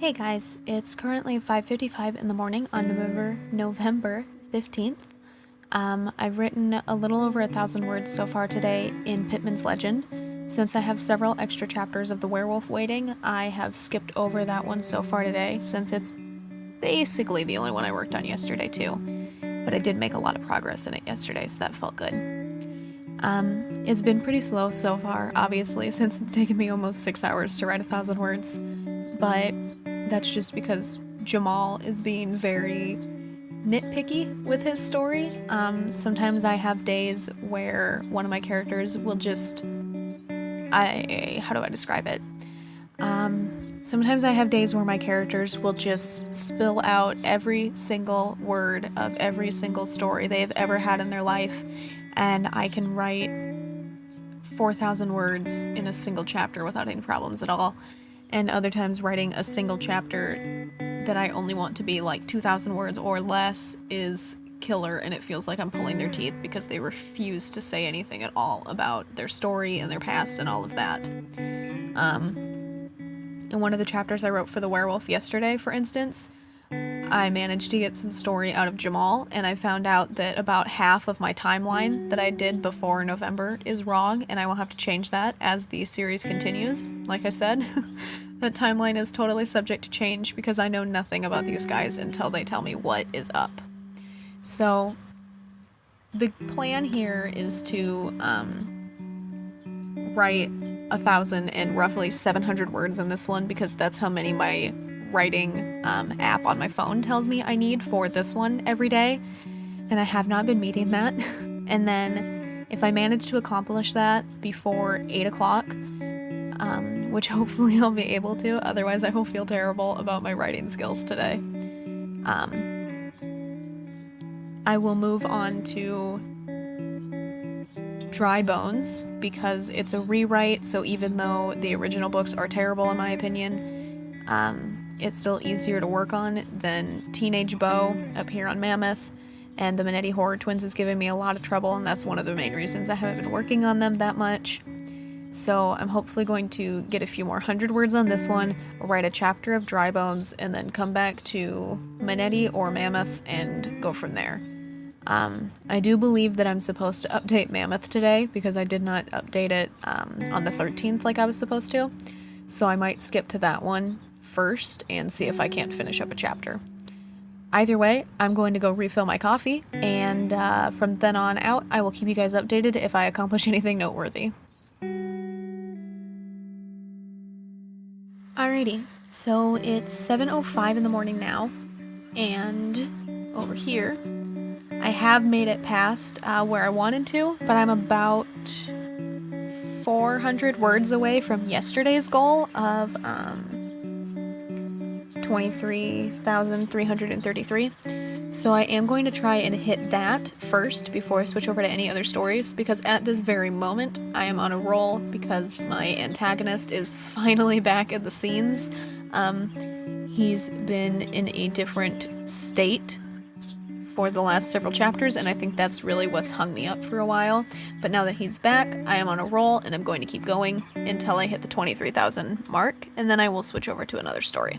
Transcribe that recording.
Hey guys, it's currently 5:55 in the morning on November 15th. I've written a little over 1,000 words so far today in Pittman's Legend. Since I have several extra chapters of The Werewolf waiting, I have skipped over that one so far today, since it's basically the only one I worked on yesterday too. But I did make a lot of progress in it yesterday, so that felt good. It's been pretty slow so far, obviously, since it's taken me almost 6 hours to write 1,000 words. But that's just because Jamal is being very nitpicky with his story. Sometimes I have days where one of my characters will just... how do I describe it? Sometimes I have days where my characters will just spill out every single word of every single story they've ever had in their life, and I can write 4,000 words in a single chapter without any problems at all. And other times writing a single chapter that I only want to be like 2,000 words or less is killer, and it feels like I'm pulling their teeth because they refuse to say anything at all about their story and their past and all of that. In one of the chapters I wrote for The Werewolf yesterday, for instance, I managed to get some story out of Jamal, and I found out that about half of my timeline that I did before November is wrong, and I will have to change that as the series continues. Like I said, that timeline is totally subject to change because I know nothing about these guys until they tell me what is up. So, the plan here is to write 1,000 and roughly 700 words in this one, because that's how many my writing app on my phone tells me I need for this one every day, and I have not been meeting that. And then if I manage to accomplish that before 8 o'clock, which hopefully I'll be able to, otherwise I will feel terrible about my writing skills today, I will move on to Dry Bones, because it's a rewrite, so even though the original books are terrible in my opinion, it's still easier to work on than Teenage Beau up here on Mammoth, and the Minetti Horror Twins is giving me a lot of trouble, and that's one of the main reasons I haven't been working on them that much. So I'm hopefully going to get a few more 100 words on this one, write a chapter of Dry Bones, and then come back to Minetti or Mammoth and go from there. I do believe that I'm supposed to update Mammoth today, because I did not update it on the 13th like I was supposed to, so I might skip to that one first and see if I can't finish up a chapter. Either way, I'm going to go refill my coffee, and from then on out, I will keep you guys updated if I accomplish anything noteworthy. Alrighty, so it's 7:05 in the morning now, and over here, I have made it past where I wanted to, but I'm about 400 words away from yesterday's goal of 23,333. So I am going to try and hit that first before I switch over to any other stories, because at this very moment I am on a roll because my antagonist is finally back at the scenes. He's been in a different state for the last several chapters, and I think that's really what's hung me up for a while. But now that he's back, I am on a roll, and I'm going to keep going until I hit the 23,000 mark, and then I will switch over to another story.